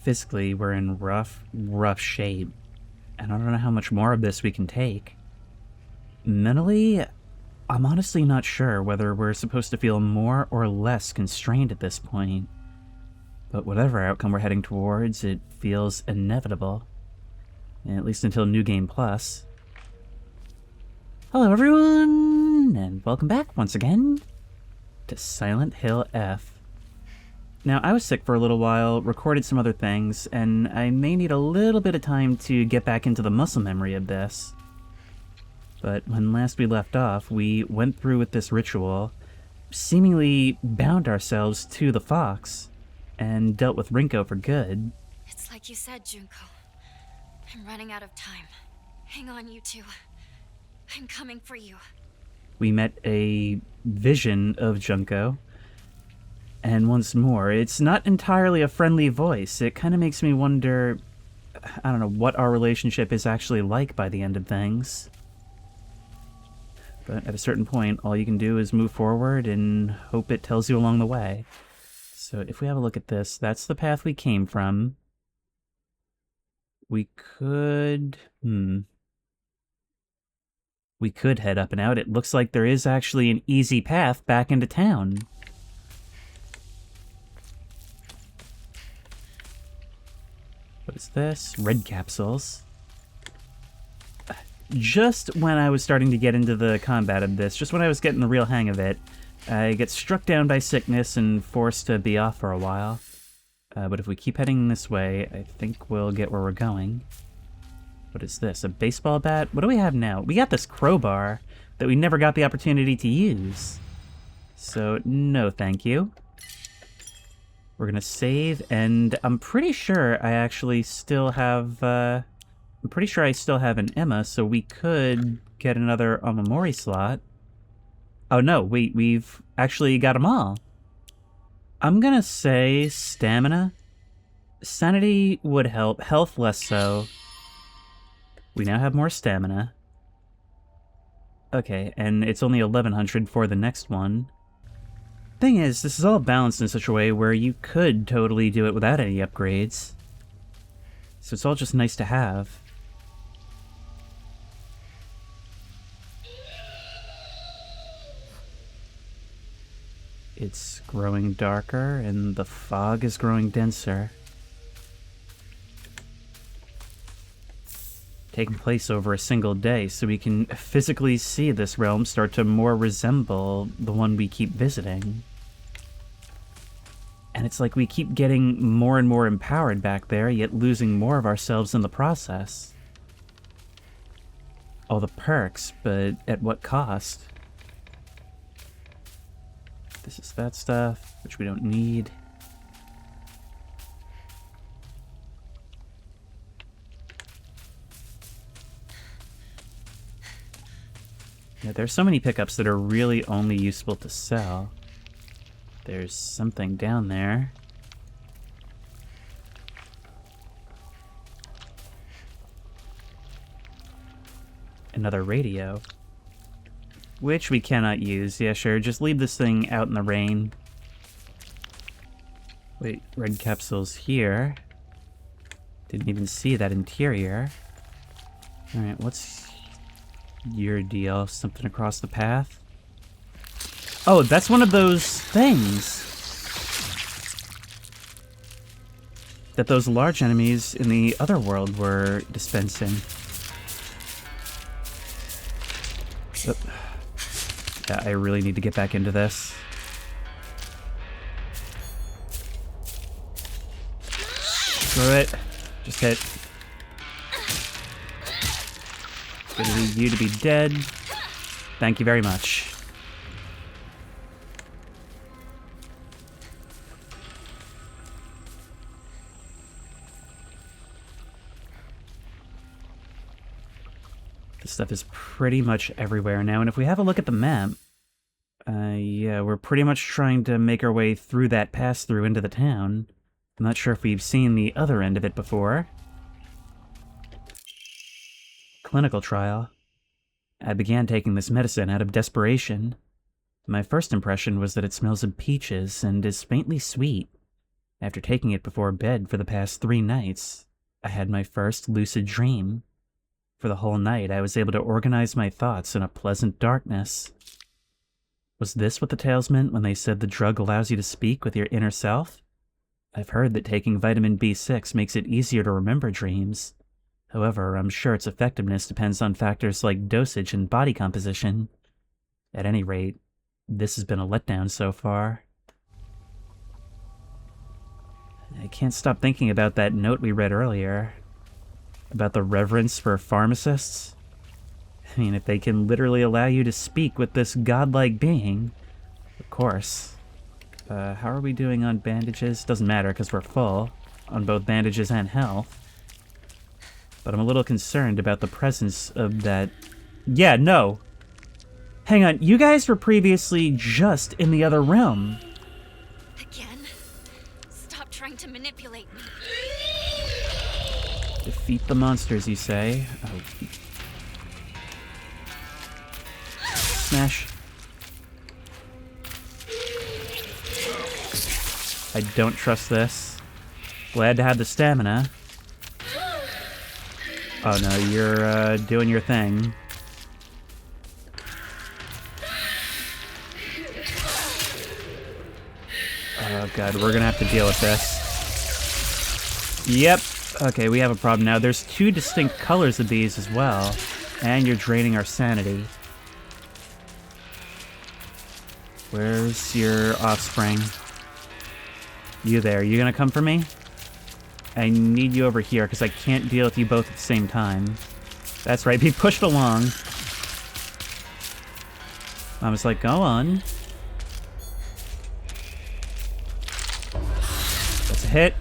physically, we're in rough shape. And I don't know how much more of this we can take. Mentally, I'm honestly not sure whether we're supposed to feel more or less constrained at this point. But whatever outcome we're heading towards, it feels inevitable. At least until New Game Plus. Hello everyone, and welcome back once again to Silent Hill F. Now, I was sick for a little while, recorded some other things, and I may need a little bit of time to get back into the muscle memory of this. But when last we left off, we went through with this ritual, seemingly bound ourselves to the fox, and dealt with Rinko for good. It's like you said, Junko. I'm running out of time. Hang on, you two. I'm coming for you. We met a vision of Junko. And once more, it's not entirely a friendly voice. It kind of makes me wonder, I don't know, what our relationship is actually like by the end of things. But at a certain point, all you can do is move forward and hope it tells you along the way. So if we have a look at this, that's the path we came from. We could... We could head up and out. It looks like there is actually an easy path back into town. What is this? Red capsules. Just when I was starting to get into the combat of this, just when I was getting the real hang of it, I get struck down by sickness and forced to be off for a while. But if we keep heading this way, I think we'll get where we're going. What is this? A baseball bat? What do we have now? We got this crowbar that we never got the opportunity to use. So, no thank you. We're gonna save, and I'm pretty sure I actually still have, I'm pretty sure I still have an Emma, so we could get another Omamori slot. Oh no, we've actually got them all. I'm gonna say stamina. Sanity would help, health less so. We now have more stamina. Okay, and it's only 1100 for the next one. Thing is, this is all balanced in such a way where you could totally do it without any upgrades. So it's all just nice to have. It's growing darker, and the fog is growing denser. Taking place over a single day, so we can physically see this realm start to more resemble the one we keep visiting. And it's like we keep getting more and more empowered back there, yet losing more of ourselves in the process. All the perks, but at what cost? This is that stuff, which we don't need. Yeah, there's so many pickups that are really only useful to sell. There's something down there. Another radio. Which we cannot use. Yeah, sure, just leave this thing out in the rain. Wait, red capsules here. Didn't even see that interior. Alright, what's your deal? Something across the path? Oh, that's one of those things that those large enemies in the other world were dispensing. Yeah, I really need to get back into this. Screw it. Just hit. Gonna need you to be dead. Thank you very much. This stuff is pretty much everywhere now, and if we have a look at the map, yeah, we're pretty much trying to make our way through that pass-through into the town. I'm not sure if we've seen the other end of it before. Clinical trial. I began taking this medicine out of desperation. My first impression was that it smells of peaches and is faintly sweet. After taking it before bed for the past 3 nights, I had my first lucid dream. For the whole night, I was able to organize my thoughts in a pleasant darkness. Was this what the tales meant when they said the drug allows you to speak with your inner self? I've heard that taking vitamin B6 makes it easier to remember dreams. However, I'm sure its effectiveness depends on factors like dosage and body composition. At any rate, this has been a letdown so far. I can't stop thinking about that note we read earlier. About the reverence for pharmacists. I mean, if they can literally allow you to speak with this godlike being, of course. How are we doing on bandages? Doesn't matter, because we're full on both bandages and health. But I'm a little concerned about the presence of that... Yeah, no! Hang on, you guys were previously just in the other realm. Again? Stop trying to manipulate me. Defeat the monsters, you say? Oh. Smash. I don't trust this. Glad to have the stamina. Oh no, you're doing your thing. Oh god, we're gonna have to deal with this. Yep. Okay, we have a problem now. There's 2 distinct colors of these as well. And you're draining our sanity. Where's your offspring? You there. You gonna come for me? I need you over here, because I can't deal with you both at the same time. That's right, be pushed along. I was like, go on. That's a hit.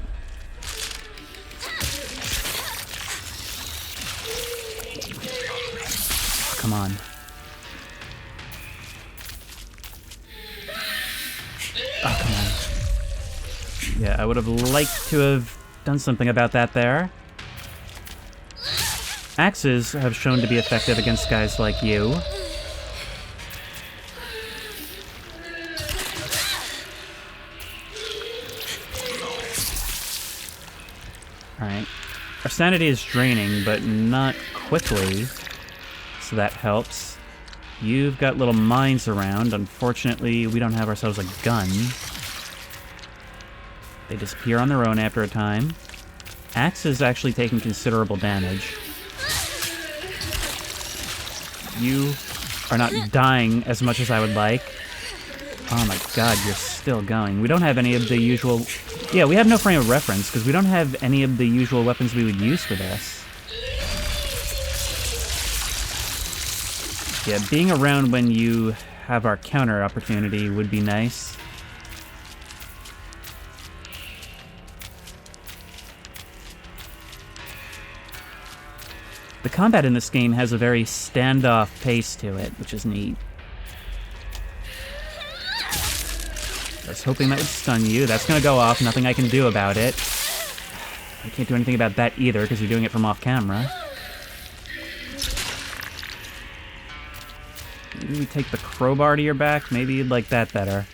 Oh, come on. Oh, come on. Yeah, I would have liked to have done something about that there. Axes have shown to be effective against guys like you. Alright. Our sanity is draining, but not quickly, so that helps. You've got little mines around. Unfortunately, we don't have ourselves a gun. They disappear on their own after a time. Axe is actually taking considerable damage. You are not dying as much as I would like. Oh my god, you're still going. We don't have any of the usual... Yeah, we have no frame of reference, because we don't have any of the usual weapons we would use for this. Yeah, being around when you have our counter opportunity would be nice. The combat in this game has a very standoff pace to it, which is neat. I was hoping that would stun you. That's gonna go off, nothing I can do about it. I can't do anything about that either, because you're doing it from off camera. Maybe we take the crowbar to your back? Maybe you'd like that better.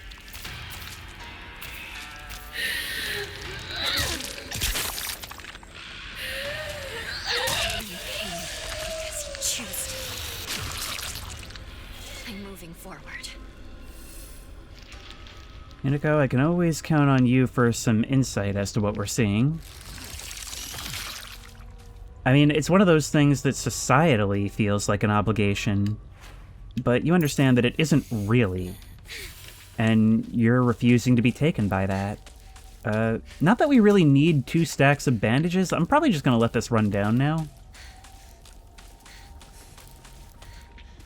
Iniko, I can always count on you for some insight as to what we're seeing. I mean, it's one of those things that societally feels like an obligation, but you understand that it isn't really, and you're refusing to be taken by that. Not that we really need 2 stacks of bandages. I'm probably just gonna let this run down now.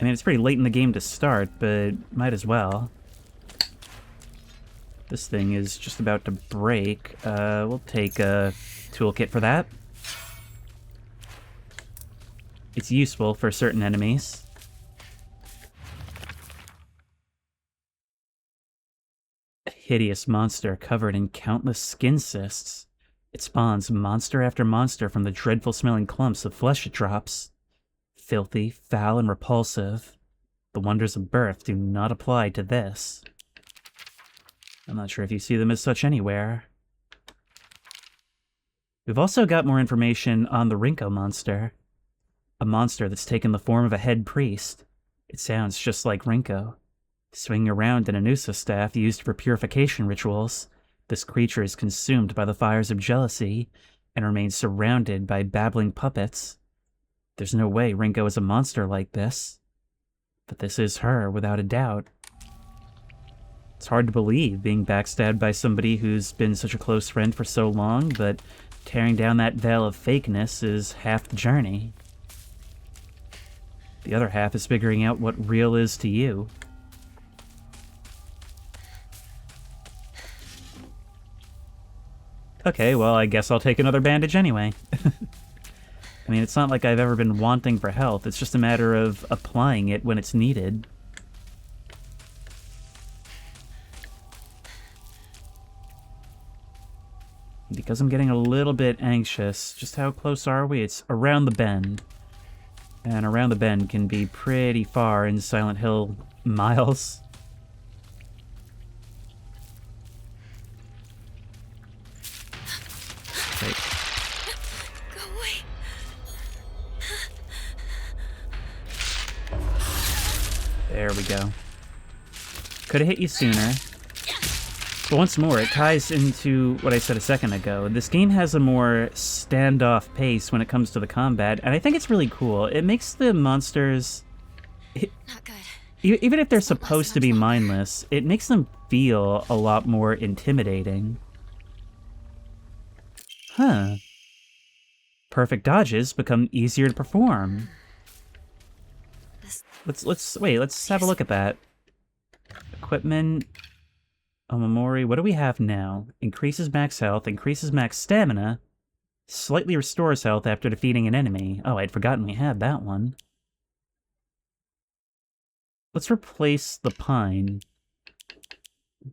I mean, it's pretty late in the game to start, but might as well. This thing is just about to break. We'll take a toolkit for that. It's useful for certain enemies. A hideous monster covered in countless skin cysts. It spawns monster after monster from the dreadful-smelling clumps of flesh it drops. Filthy, foul, and repulsive. The wonders of birth do not apply to this. I'm not sure if you see them as such anywhere. We've also got more information on the Rinko monster. A monster that's taken the form of a head priest. It sounds just like Rinko. Swinging around in a Nusa staff used for purification rituals, this creature is consumed by the fires of jealousy and remains surrounded by babbling puppets. There's no way Rinko is a monster like this. But this is her, without a doubt. It's hard to believe, being backstabbed by somebody who's been such a close friend for so long, but tearing down that veil of fakeness is half the journey. The other half is figuring out what real is to you. Okay, well, I guess I'll take another bandage anyway. I mean, it's not like I've ever been wanting for health, it's just a matter of applying it when it's needed. Because I'm getting a little bit anxious, just how close are we? It's around the bend. And around the bend can be pretty far in Silent Hill miles. Wait. Go away. There we go. Could have hit you sooner. But once more, it ties into what I said a second ago. This game has a more standoff pace when it comes to the combat, and I think it's really cool. It makes the monsters... Not good. Even if they're supposed to be mindless, it makes them feel a lot more intimidating. Huh. Perfect dodges become easier to perform. Let's have a look at that. Equipment... Omamori, what do we have now? Increases max health, increases max stamina, slightly restores health after defeating an enemy. Oh, I'd forgotten we had that one. Let's replace the Pine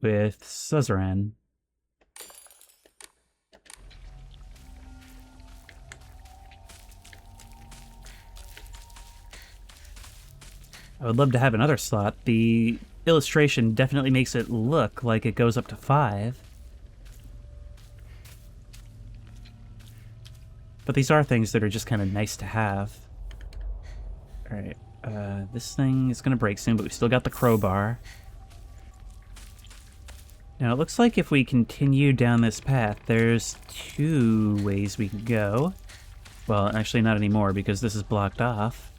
with Suzerain. I would love to have another slot. The illustration definitely makes it look like it goes up to 5. But these are things that are just kind of nice to have. Alright, this thing is going to break soon, but we still got the crowbar. Now, it looks like if we continue down this path, there's 2 ways we can go. Well, actually not anymore, because this is blocked off.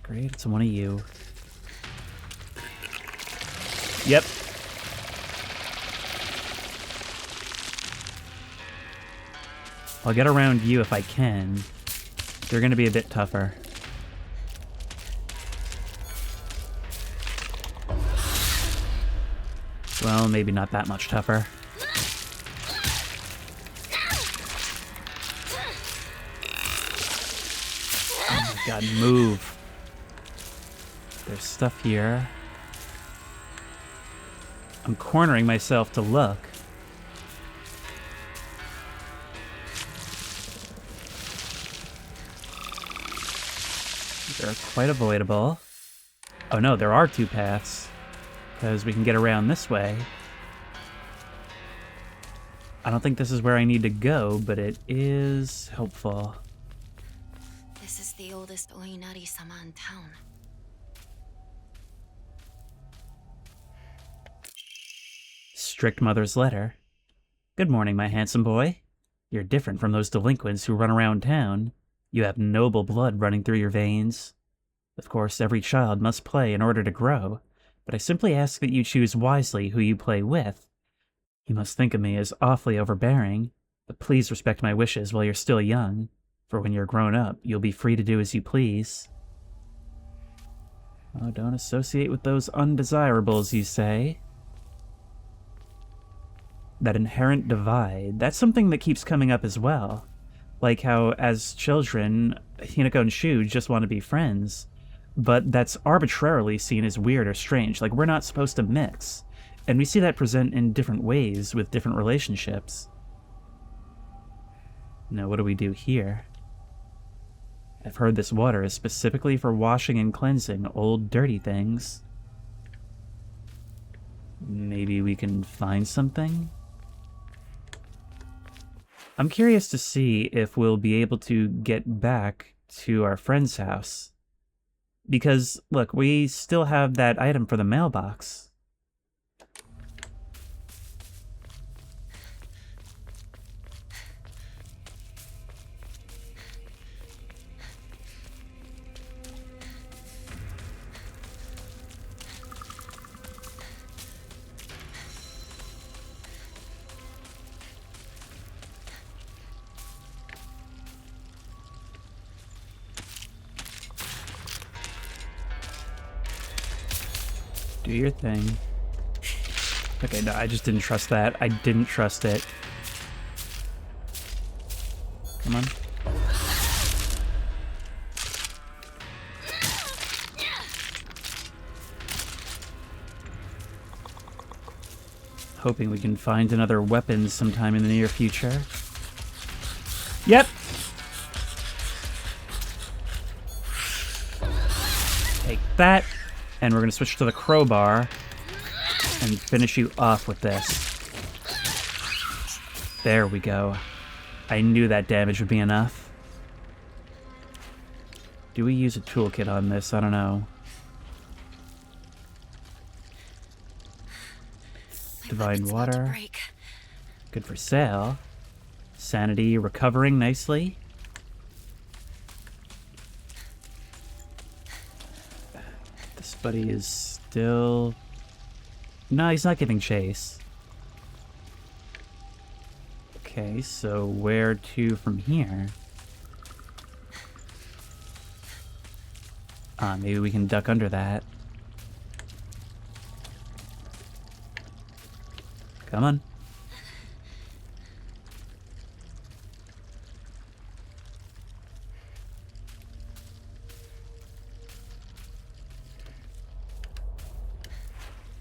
Great, it's one of you. Yep. I'll get around you if I can. They're gonna be a bit tougher. Well, maybe not that much tougher. Oh my god, move. There's stuff here. I'm cornering myself to look. They're quite avoidable. Oh no, there are 2 paths. Because we can get around this way. I don't think this is where I need to go, but it is helpful. This is the oldest Oinari-sama in town. Strict Mother's letter. Good morning, my handsome boy. You're different from those delinquents who run around town. You have noble blood running through your veins. Of course, every child must play in order to grow, but I simply ask that you choose wisely who you play with. You must think of me as awfully overbearing, but please respect my wishes while you're still young, for when you're grown up, you'll be free to do as you please. Oh, don't associate with those undesirables, you say? That inherent divide, that's something that keeps coming up as well. Like how, as children, Hinako and Shu just want to be friends, but that's arbitrarily seen as weird or strange, like we're not supposed to mix. And we see that present in different ways with different relationships. Now, what do we do here? I've heard this water is specifically for washing and cleansing old dirty things. Maybe we can find something? I'm curious to see if we'll be able to get back to our friend's house. Because, look, we still have that item for the mailbox. Do your thing. Okay, no, I just didn't trust that. I didn't trust it. Come on. Hoping we can find another weapon sometime in the near future. Yep! Take that. And we're going to switch to the crowbar and finish you off with this. There we go. I knew that damage would be enough. Do we use a toolkit on this? I don't know. Divine water. Good for sale. Sanity recovering nicely. This buddy is still... No, he's not giving chase. Okay, so where to from here? Maybe we can duck under that. Come on.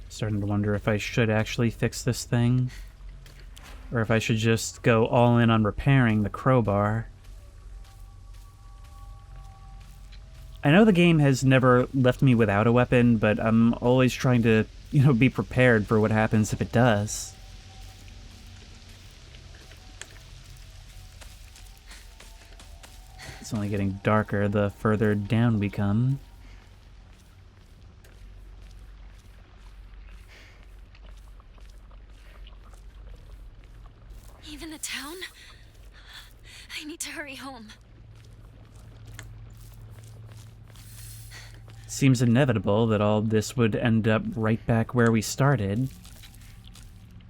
Starting to wonder if I should actually fix this thing, or if I should just go all in on repairing the crowbar. I know the game has never left me without a weapon, but I'm always trying to, be prepared for what happens if it does. It's only getting darker the further down we come. Even the town? I need to hurry home. Seems inevitable that all this would end up right back where we started.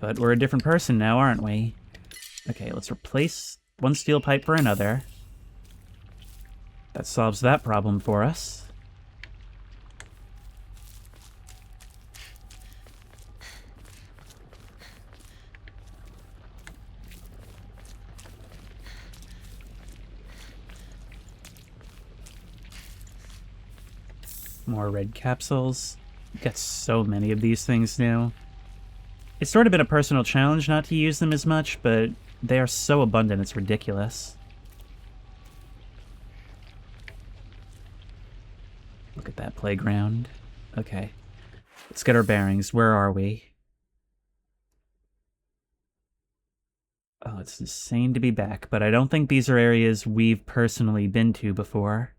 But we're a different person now, aren't we? Okay, let's replace one steel pipe for another. That solves that problem for us. More red capsules. Got so many of these things now. It's sort of been a personal challenge not to use them as much, but they are so abundant it's ridiculous. Look at that playground. Okay. Let's get our bearings. Where are we? Oh, it's insane to be back, but I don't think these are areas we've personally been to before.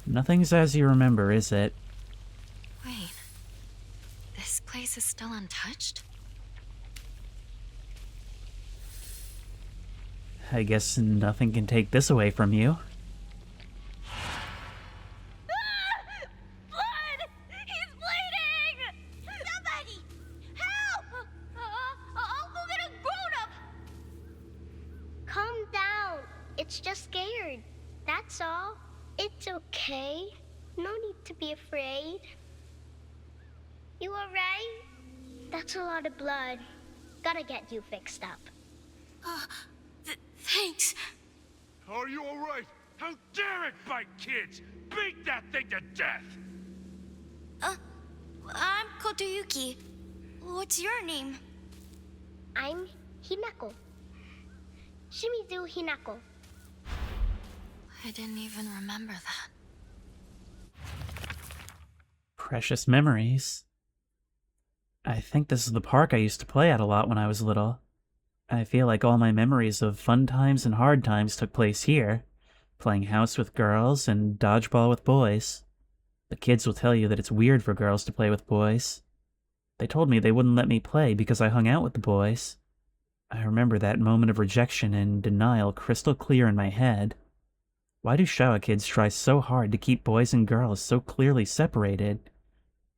Nothing's as you remember, is it? Wait. This place is still untouched? I guess nothing can take this away from you. Blood! He's bleeding! Somebody! Help! I'll go get a grown-up! Calm down. It's just scared. That's all. It's okay. No need to be afraid. You alright? That's a lot of blood. Gotta get you fixed up. Thanks. Are you all right? How dare it bite kids? Beat that thing to death! I'm Kotoyuki. What's your name? I'm Hinako. Shimizu Hinako. I didn't even remember that. Precious memories. I think this is the park I used to play at a lot when I was little. I feel like all my memories of fun times and hard times took place here, playing house with girls and dodgeball with boys. The kids will tell you that it's weird for girls to play with boys. They told me they wouldn't let me play because I hung out with the boys. I remember that moment of rejection and denial crystal clear in my head. Why do Showa kids try so hard to keep boys and girls so clearly separated?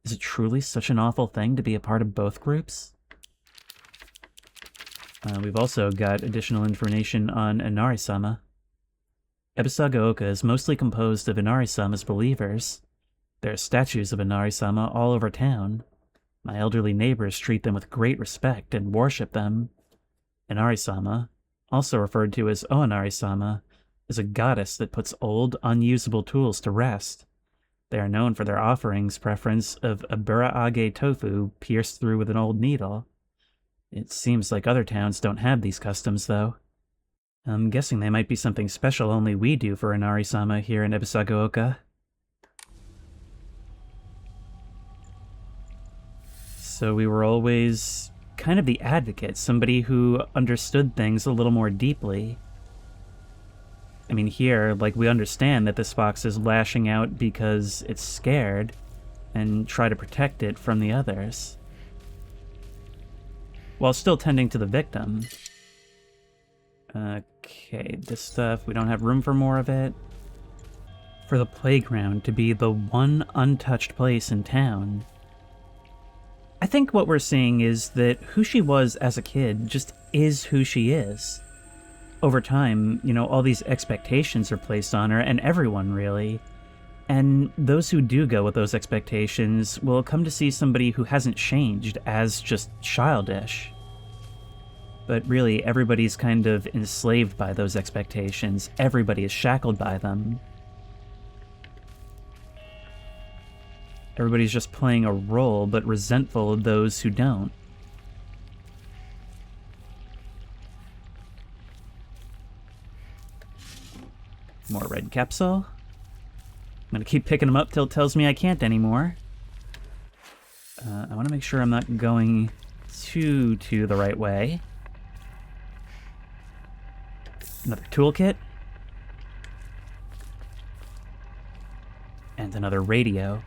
Is it truly such an awful thing to be a part of both groups? We've also got additional information on Inari-sama. Ebusagaoka is mostly composed of Inari-sama's believers. There are statues of Inari-sama all over town. My elderly neighbors treat them with great respect and worship them. Inari-sama, also referred to as Oinari-sama, is a goddess that puts old, unusable tools to rest. They are known for their offerings preference of abura-age tofu pierced through with an old needle. It seems like other towns don't have these customs, though. I'm guessing they might be something special only we do for Inari-sama here in Ebusagaoka. So we were always kind of the advocate, somebody who understood things a little more deeply. I mean, here, like, we understand that this fox is lashing out because it's scared, and try to protect it from the others, while still tending to the victim. Okay, this stuff, we don't have room for more of it. For the playground to be the one untouched place in town. I think what we're seeing is that who she was as a kid just is who she is. Over time, you know, all these expectations are placed on her, and everyone, really. And those who do go with those expectations will come to see somebody who hasn't changed as just childish. But really, everybody's kind of enslaved by those expectations. Everybody is shackled by them. Everybody's just playing a role, but resentful of those who don't. More red capsule. I'm gonna keep picking them up till it tells me I can't anymore. I want to make sure I'm not going to the right way. Another toolkit. And another radio.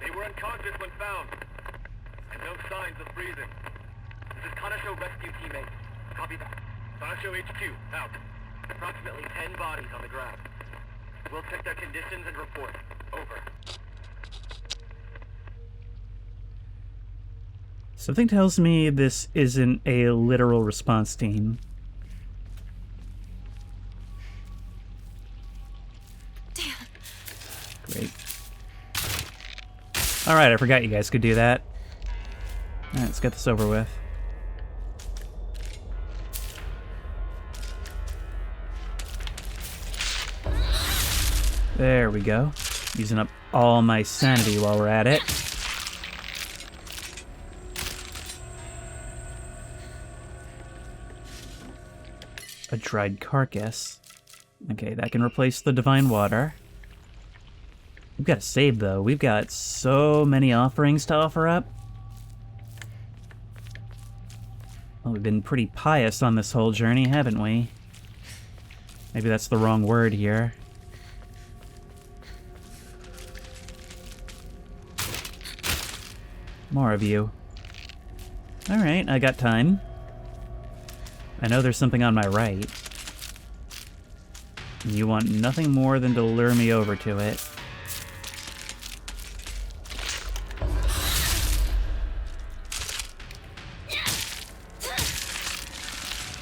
They were unconscious when found, and no signs of freezing. This is Kanasho rescue teammate. Copy that. Kanasho HQ, out. Approximately 10 bodies on the ground. We'll check their conditions and report. Over. Something tells me this isn't a literal response team. Damn. Great. Alright, I forgot you guys could do that. Alright, let's get this over with. There we go. Using up all my sanity while we're at it. A dried carcass. Okay, that can replace the divine water. We've got to save, though. We've got so many offerings to offer up. Well, we've been pretty pious on this whole journey, haven't we? Maybe that's the wrong word here. More of you. Alright, I got time. I know there's something on my right. And you want nothing more than to lure me over to it.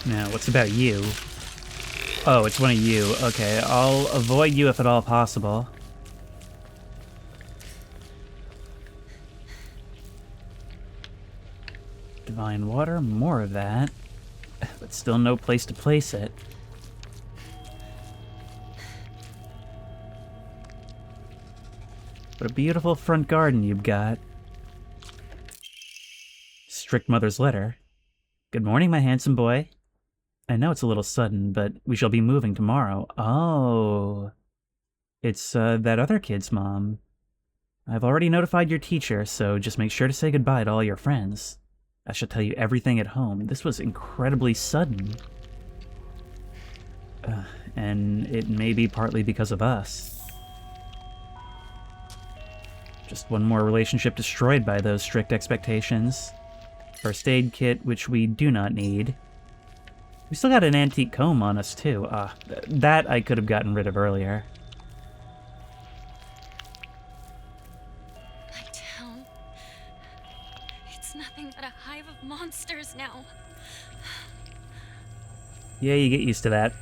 Now, what's about you? Oh, it's one of you. Okay, I'll avoid you if at all possible. Divine water, more of that. But still no place to place it. What a beautiful front garden you've got. Strict mother's letter. Good morning, my handsome boy. I know it's a little sudden, but we shall be moving tomorrow. Oh. It's, that other kid's mom. I've already notified your teacher, so just make sure to say goodbye to all your friends. I shall tell you everything at home. This was incredibly sudden. And it may be partly because of us. Just one more relationship destroyed by those strict expectations. First aid kit, which we do not need. We still got an antique comb on us, too. That I could have gotten rid of earlier. My town. It's nothing but a hive of monsters now. Yeah, you get used to that.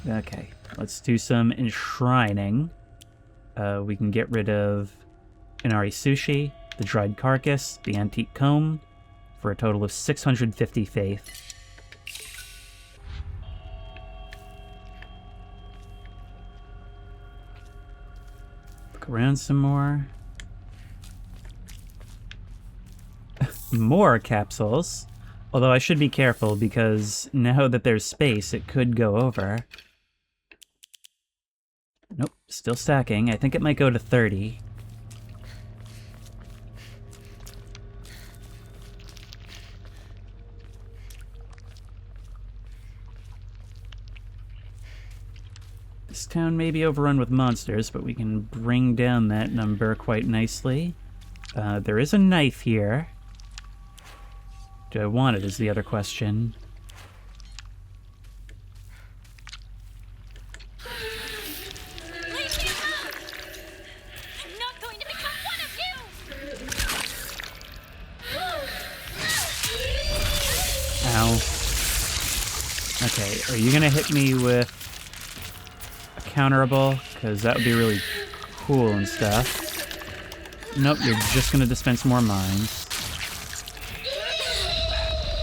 Okay, let's do some enshrining. We can get rid of Inari Sushi, the dried carcass, the antique comb, for a total of 650 faith. Look around some more. More capsules. Although I should be careful because now that there's space, it could go over. Nope, still stacking. I think it might go to 30. This town may be overrun with monsters, but we can bring down that number quite nicely. There is a knife here. Do I want it is the other question. Leave me alone! I'm not going to become one of you! Ow. Okay, are you gonna hit me with a counterable? Because that would be really cool and stuff. Nope, you're just gonna dispense more mines.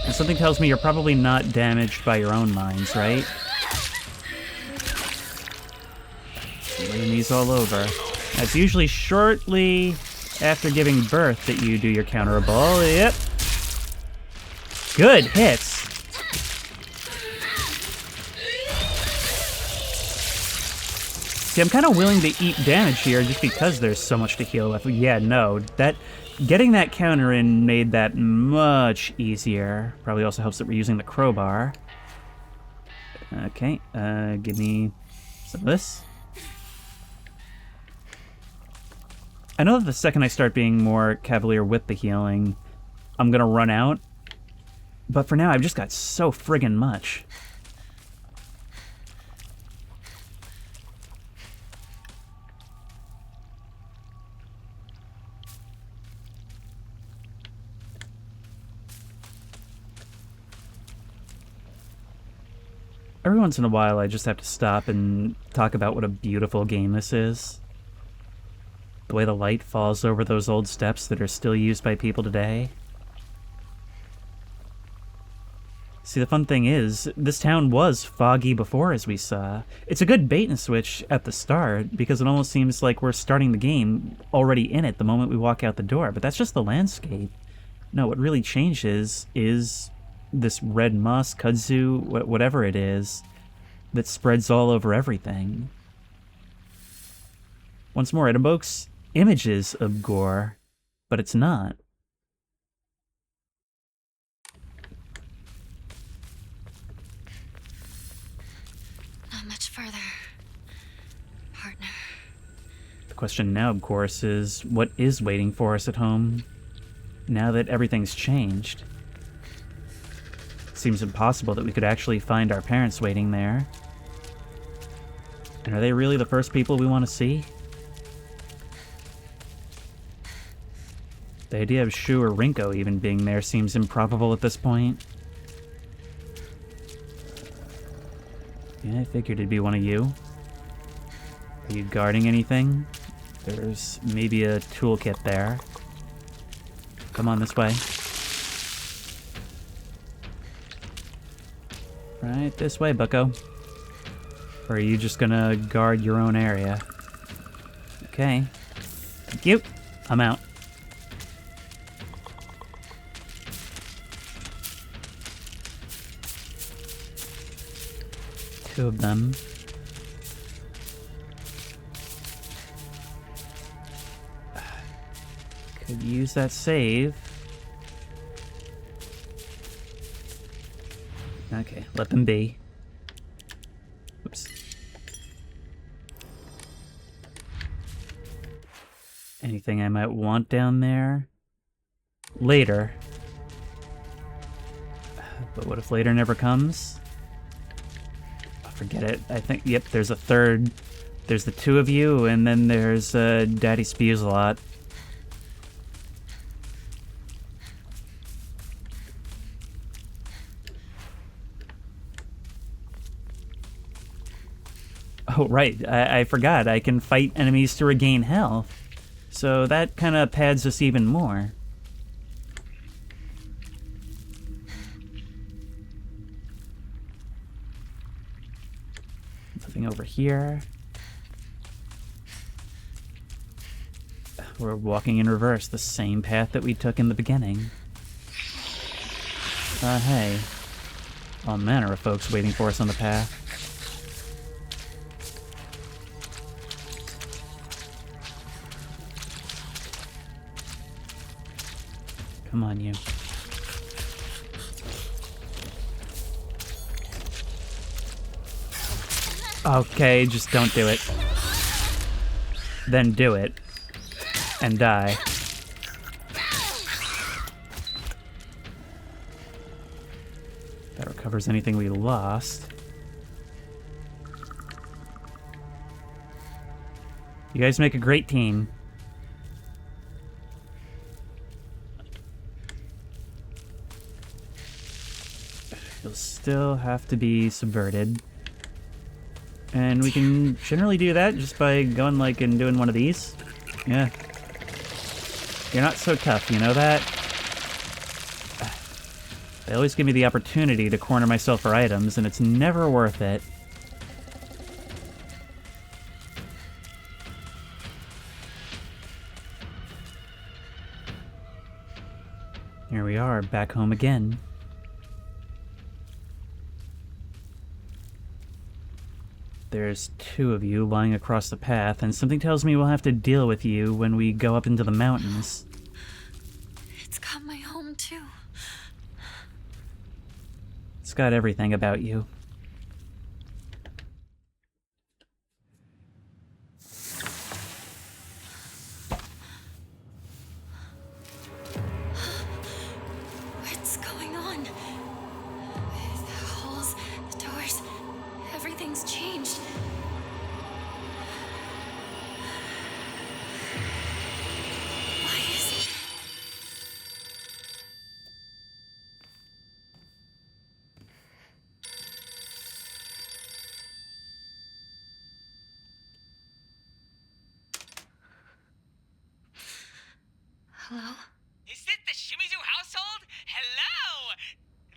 And something tells me you're probably not damaged by your own mines, right? Laying these all over. That's usually shortly after giving birth that you do your counterable. Yep. Good hits. See, I'm kind of willing to eat damage here just because there's so much to heal with. Yeah, no, getting that counter in made that much easier. Probably also helps that we're using the crowbar. Okay, give me some of this. I know that the second I start being more cavalier with the healing, I'm gonna run out. But for now, I've just got so friggin' much. Every once in a while, I just have to stop and talk about what a beautiful game this is. The way the light falls over those old steps that are still used by people today. See, the fun thing is, this town was foggy before, as we saw. It's a good bait and switch at the start, because it almost seems like we're starting the game already in it the moment we walk out the door, but that's just the landscape. No, what really changes is this red moss, kudzu, whatever it is, that spreads all over everything. Once more, it evokes images of gore, but it's not. Not much further, partner. The question now, of course, is what is waiting for us at home now that everything's changed? Seems impossible that we could actually find our parents waiting there. And are they really the first people we want to see? The idea of Shu or Rinko even being there seems improbable at this point. Yeah, I figured it'd be one of you. Are you guarding anything? There's maybe a toolkit there. Come on this way. Right this way, bucko. Or are you just gonna guard your own area? Okay. Thank you. I'm out. 2 of them. Could use that save. Okay, let them be. Oops. Anything I might want down there? Later. But what if later never comes? Oh, forget it. I think, yep, there's a third. There's the 2 of you, and then there's Daddy Spews a lot. Oh, right. I forgot. I can fight enemies to regain health. So that kind of pads us even more. Nothing over here. We're walking in reverse, the same path that we took in the beginning. Hey. All manner of folks waiting for us on the path. Come on, you. Okay, just don't do it. Then do it. And die. That recovers anything we lost. You guys make a great team. You'll still have to be subverted. And we can generally do that just by going like and doing one of these. Yeah. You're not so tough, you know that? They always give me the opportunity to corner myself for items, and it's never worth it. Here we are, back home again. There's 2 of you lying across the path, and something tells me we'll have to deal with you when we go up into the mountains. It's got my home, too. It's got everything about you. What's going on? The holes, the doors, everything's changed. Why is... Hello? Is this the Shimizu household? Hello!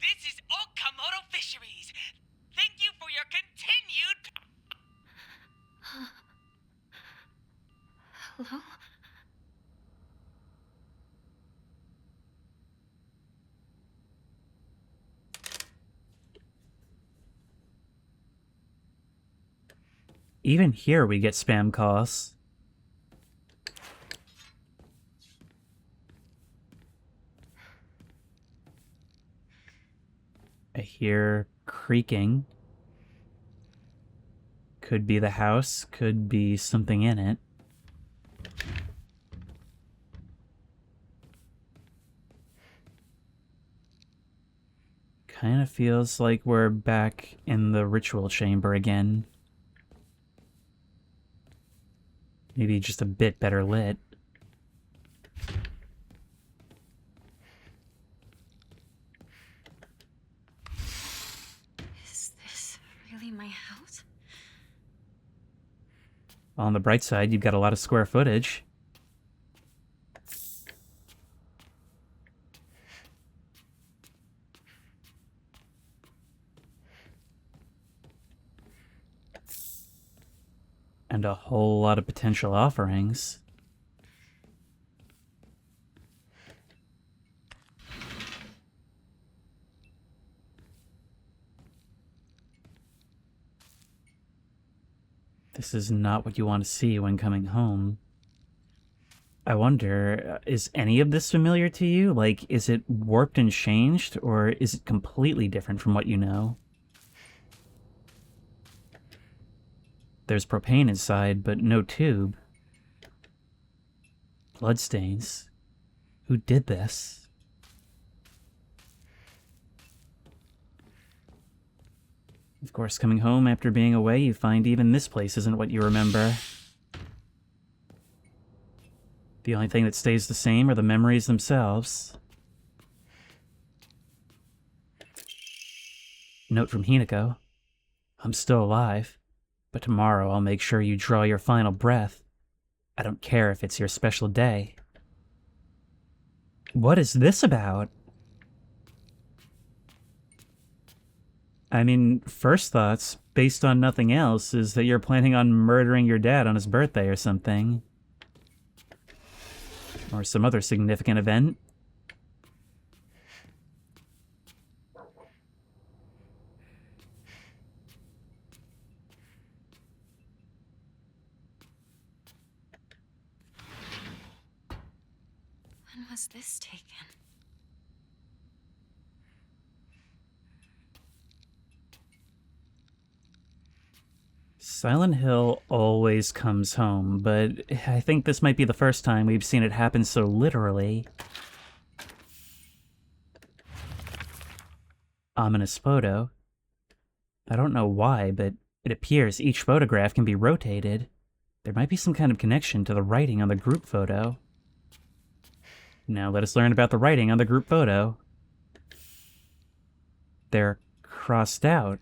This is Okamoto Fisheries. Thank you for your continued... Hello? Even here we get spam calls. I hear creaking. Could be the house, could be something in it. Kind of feels like we're back in the ritual chamber again. Maybe just a bit better lit. Is this really my house? On the bright side, you've got a lot of square footage. And a whole lot of potential offerings. This is not what you want to see when coming home. I wonder, is any of this familiar to you? Like, is it warped and changed, or is it completely different from what you know? There's propane inside, but no tube. Bloodstains. Who did this? Of course, coming home after being away, you find even this place isn't what you remember. The only thing that stays the same are the memories themselves. Note from Hinako. I'm still alive, but tomorrow I'll make sure you draw your final breath. I don't care if it's your special day. What is this about? I mean, first thoughts, based on nothing else, is that you're planning on murdering your dad on his birthday or something. Or some other significant event. When was this taken? Silent Hill always comes home, but I think this might be the first time we've seen it happen so literally. Ominous photo. I don't know why, but it appears each photograph can be rotated. There might be some kind of connection to the writing on the group photo. Now let us learn about the writing on the group photo. They're crossed out.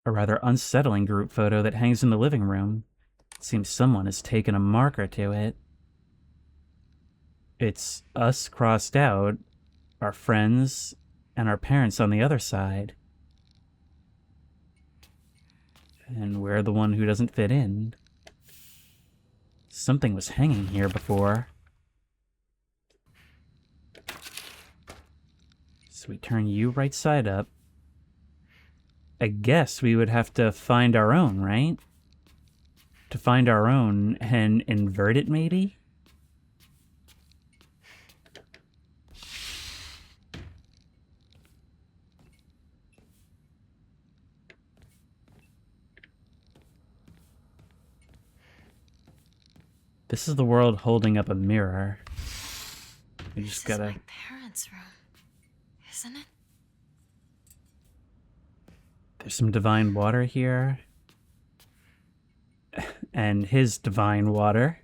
A rather unsettling group photo that hangs in the living room. It seems someone has taken a marker to it. It's us crossed out, our friends, and our parents on the other side. And we're the one who doesn't fit in. Something was hanging here before. So we turn you right side up. I guess we would have to find our own, right? To find our own and invert it, maybe? This is the world holding up a mirror. We just gotta... This is my parents' room, isn't it? There's some divine water here. And his divine water.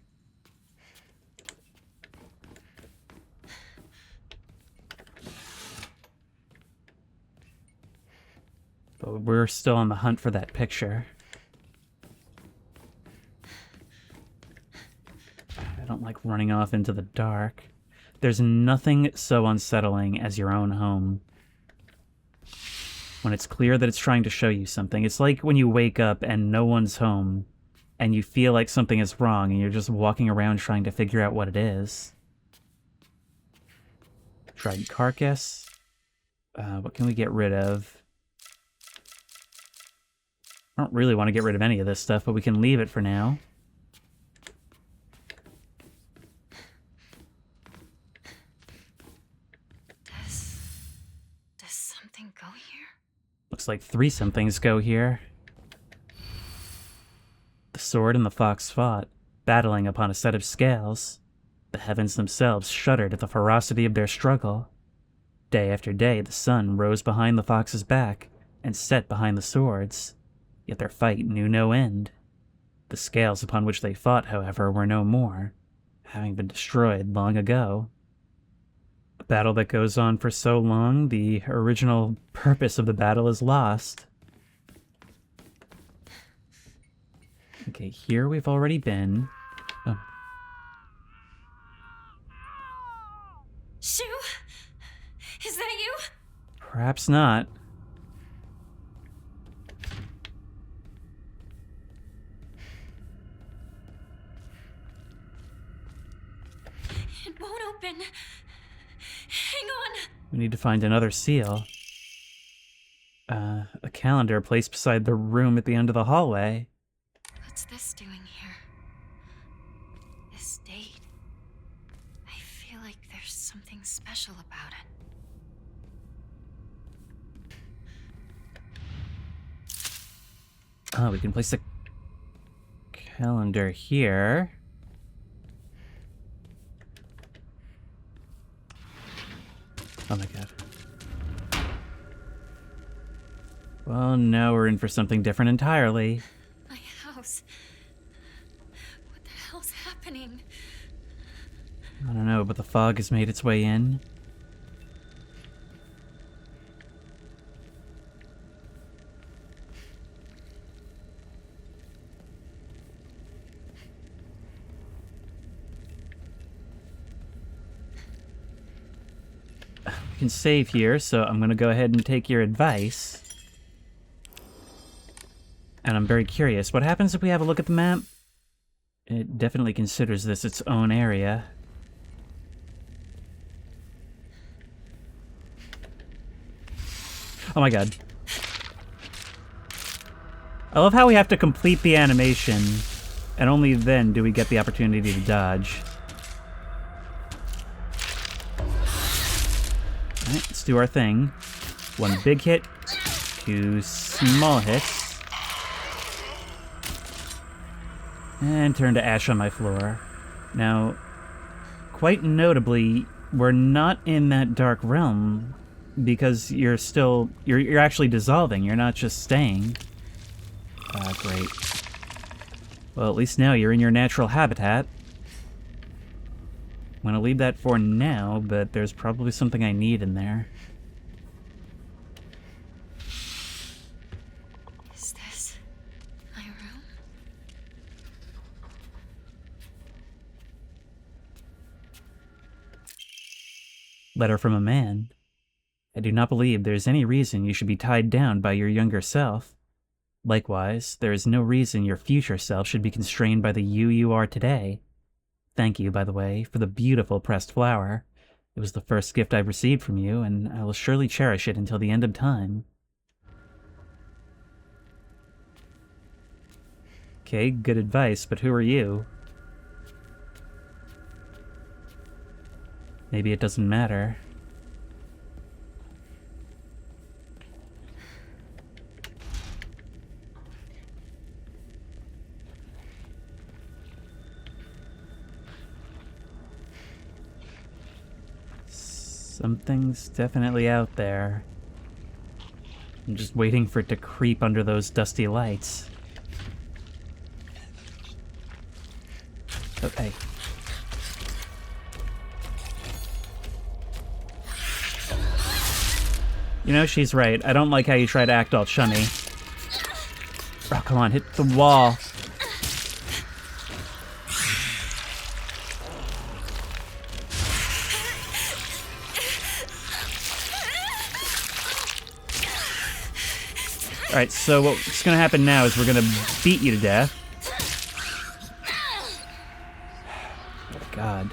But we're still on the hunt for that picture. I don't like running off into the dark. There's nothing so unsettling as your own home. When it's clear that it's trying to show you something. It's like when you wake up and no one's home, and you feel like something is wrong, and you're just walking around trying to figure out what it is. Dried carcass. What can we get rid of? I don't really want to get rid of any of this stuff, but we can leave it for now. Does something go here? Looks like 3 somethings go here. The sword and the fox fought, battling upon a set of scales. The heavens themselves shuddered at the ferocity of their struggle. Day after day, the sun rose behind the fox's back and set behind the swords. Yet their fight knew no end. The scales upon which they fought, however, were no more, having been destroyed long ago. A battle that goes on for so long, the original purpose of the battle is lost. Okay, here we've already been. Oh. Shu? Is that you? Perhaps not. It won't open. Hang on. We need to find another seal. A calendar placed beside the room at the end of the hallway. What's this doing here? This date. I feel like there's something special about it. Oh, we can place the calendar here. Oh my god. Well, now we're in for something different entirely. My house. What the hell's happening? I don't know, but the fog has made its way in. We can save here, so I'm gonna go ahead and take your advice. And I'm very curious, what happens if we have a look at the map? It definitely considers this its own area. Oh my god. I love how we have to complete the animation, and only then do we get the opportunity to dodge. Alright, let's do our thing. One big hit, two small hits. And turn to ash on my floor. Now, quite notably, we're not in that dark realm because you're actually dissolving, you're not just staying. Ah, great. Well, at least now you're in your natural habitat. I'm gonna leave that for now, but there's probably something I need in there. Is this my room? Letter from a man. I do not believe there is any reason you should be tied down by your younger self. Likewise, there is no reason your future self should be constrained by the you are today. Thank you, by the way, for the beautiful pressed flower. It was the first gift I've received from you, and I will surely cherish it until the end of time. Okay, good advice, but who are you? Maybe it doesn't matter. Something's definitely out there. I'm just waiting for it to creep under those dusty lights. Okay. You know, she's right. I don't like how you try to act all chummy. Oh, come on, hit the wall. Alright, so what's gonna happen now is we're gonna beat you to death. God.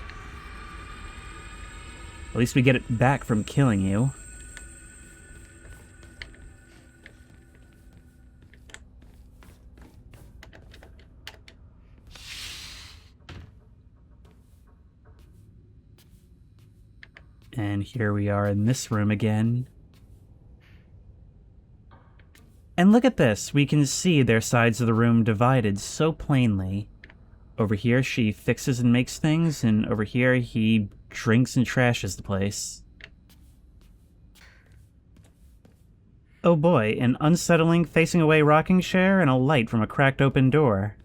At least we get it back from killing you. And here we are in this room again. And look at this, we can see their sides of the room divided so plainly. Over here she fixes and makes things, and over here he drinks and trashes the place. Oh boy, an unsettling facing away rocking chair and a light from a cracked open door.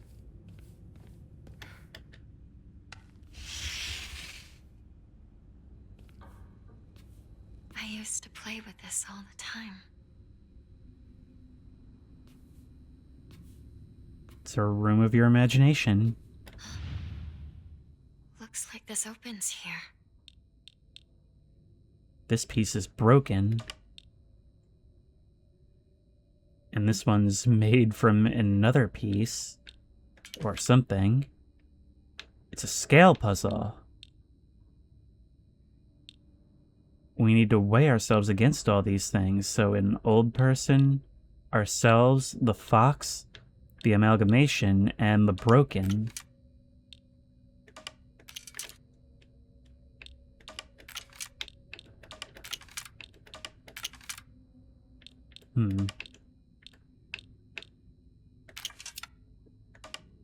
I used to play with this all the time. It's a room of your imagination. Looks like this opens here. This piece is broken. And this one's made from another piece. Or something. It's a scale puzzle. we need to weigh ourselves against all these things. So an old person, ourselves, the fox, the amalgamation, and the broken.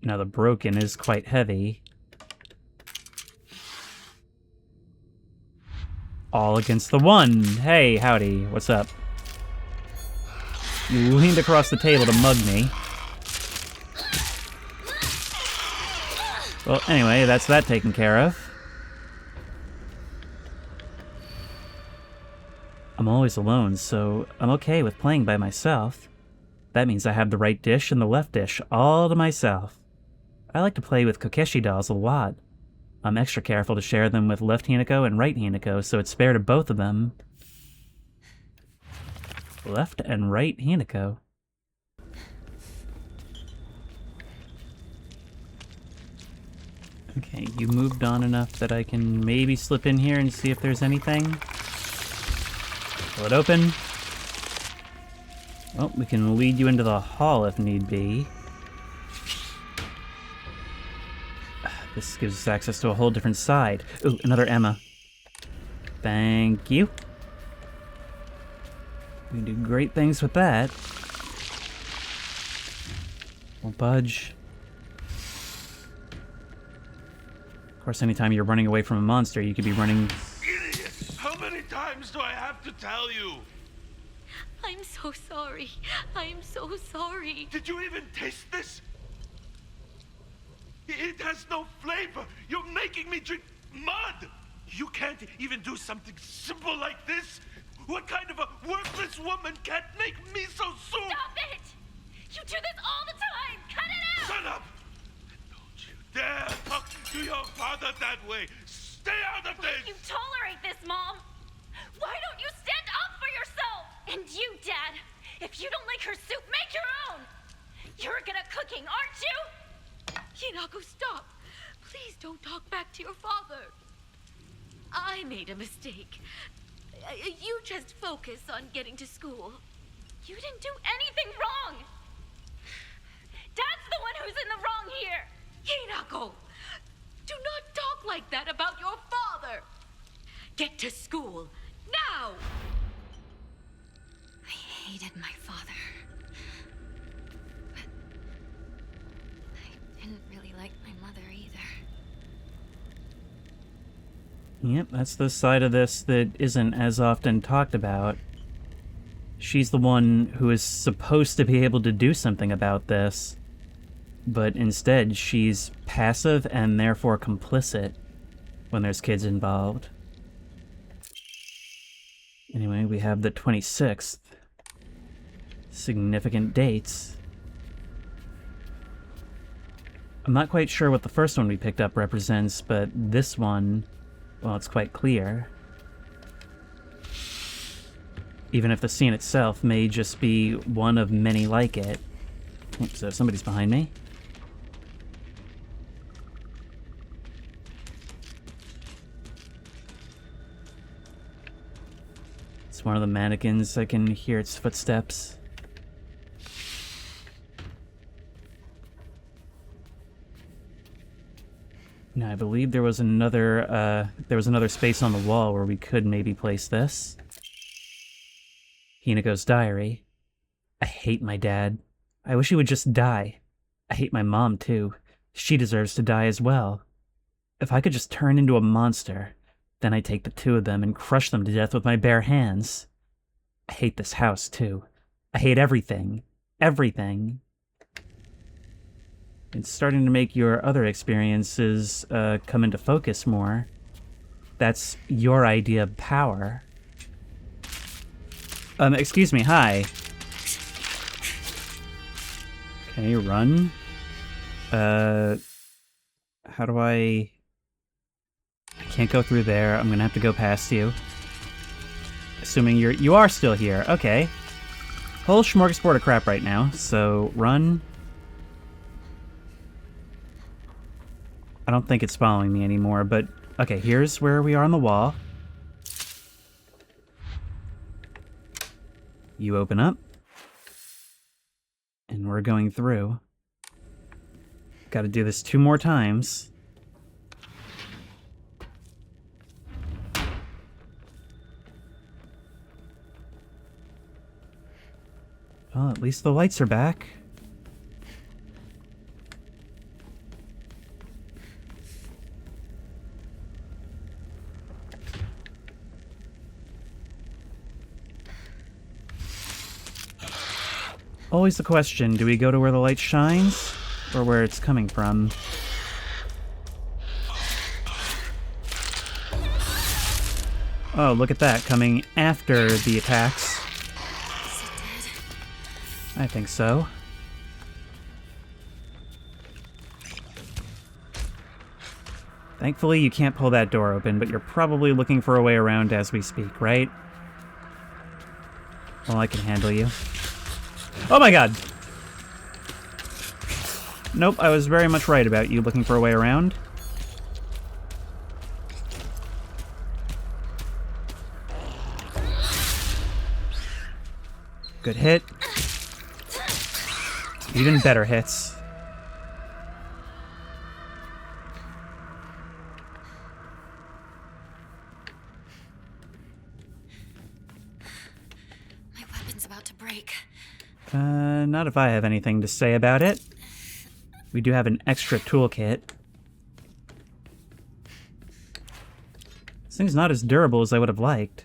Now the broken is quite heavy. All against the one. Hey, howdy, what's up? You leaned across the table to mug me. Well, anyway, that's that taken care of. I'm always alone, so I'm okay with playing by myself. That means I have the right dish and the left dish all to myself. I like to play with Kokeshi dolls a lot. I'm extra careful to share them with left Hinako and right Hinako, so it's fair to both of them. Left and right Hinako. Okay, you moved on enough that I can maybe slip in here and see if there's anything. Pull it open. Well, we can lead you into the hall if need be. This gives us access to a whole different side. Ooh, another Emma. Thank you. We can do great things with that. Won't budge. Of course, anytime you're running away from a monster, you could be running... Idiot! How many times do I have to tell you? I'm so sorry. I'm so sorry. Did you even taste this? It has no flavor. You're making me drink mud. You can't even do something simple like this. What kind of a worthless woman can't make me so soon? Stop it! You do this all the time! Cut it out! Shut up! Don't you dare talk to your father that way. Stay out of this! You tolerate this, Mom! Why don't you stand up for yourself? And you, Dad, if you don't like her soup, make your own! You're good at cooking, aren't you? Hinako, stop! Please don't talk back to your father. I made a mistake. You just focus on getting to school. You didn't do anything wrong! Dad's the one who's in the wrong here! Hinako! Do not talk like that about your father! Get to school, now! I hated my father. But I didn't really like my mother either. Yep, that's the side of this that isn't as often talked about. She's the one who is supposed to be able to do something about this, but instead she's passive and therefore complicit when there's kids involved. Anyway, we have the 26th. Significant dates. I'm not quite sure what the first one we picked up represents, but this one, well, it's quite clear. Even if the scene itself may just be one of many like it. Oops, so somebody's behind me. It's one of the mannequins. I can hear its footsteps. Now, I believe there was another space on the wall where we could maybe place this. Hinako's diary. I hate my dad. I wish he would just die. I hate my mom, too. She deserves to die as well. If I could just turn into a monster, then I'd take the two of them and crush them to death with my bare hands. I hate this house, too. I hate everything. Everything. It's starting to make your other experiences come into focus more. That's your idea of power. Excuse me, hi. Okay, run. How do I can't go through there. I'm gonna have to go past you. Assuming you are still here. Okay. Whole smorgasbord of crap right now, so run. I don't think it's following me anymore, but okay, here's where we are on the wall. You open up. And we're going through. Gotta do this 2 more times. Well, at least the lights are back. Always the question, do we go to where the light shines, or where it's coming from? Oh, look at that, coming after the attacks. Is it dead? I think so. Thankfully, you can't pull that door open, but you're probably looking for a way around as we speak, right? Well, I can handle you. Oh my god! Nope, I was very much right about you looking for a way around. Good hit. Even better hits. My weapon's about to break. Not if I have anything to say about it. We do have an extra toolkit. This thing's not as durable as I would have liked.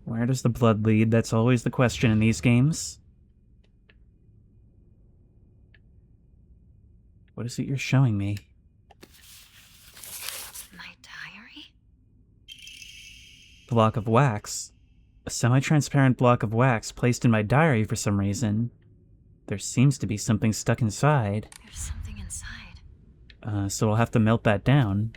Where does the blood lead? That's always the question in these games. What is it you're showing me? My diary? Block of wax. A semi-transparent block of wax placed in my diary for some reason. There seems to be something stuck inside. There's something inside. So I'll have to melt that down.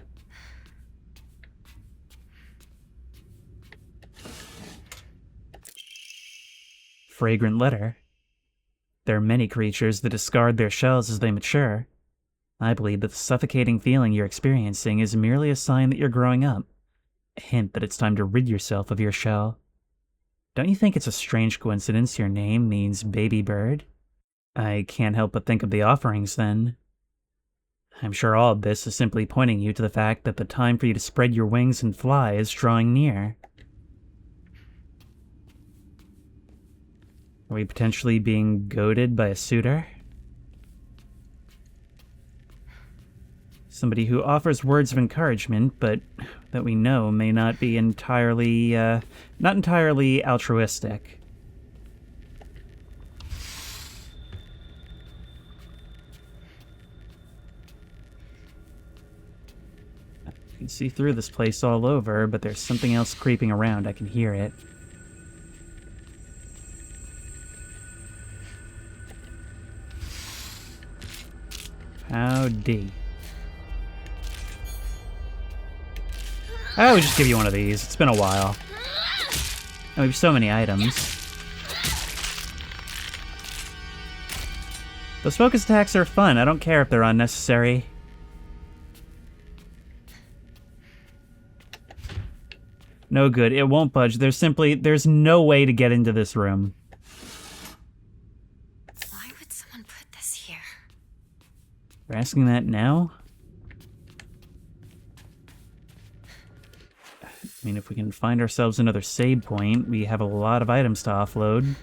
Fragrant letter. There are many creatures that discard their shells as they mature. I believe that the suffocating feeling you're experiencing is merely a sign that you're growing up. A hint that it's time to rid yourself of your shell. Don't you think it's a strange coincidence your name means baby bird? I can't help but think of the offerings then. I'm sure all of this is simply pointing you to the fact that the time for you to spread your wings and fly is drawing near. Are we potentially being goaded by a suitor? Somebody who offers words of encouragement, but that we know may not be entirely, not entirely altruistic. You can see through this place all over, but there's something else creeping around. I can hear it. Howdy. I would just give you one of these. It's been a while. And we have so many items. Those focus attacks are fun. I don't care if they're unnecessary. No good. It won't budge. There's no way to get into this room. Why would someone put this here? We're asking that now? I mean, if we can find ourselves another save point, we have a lot of items to offload.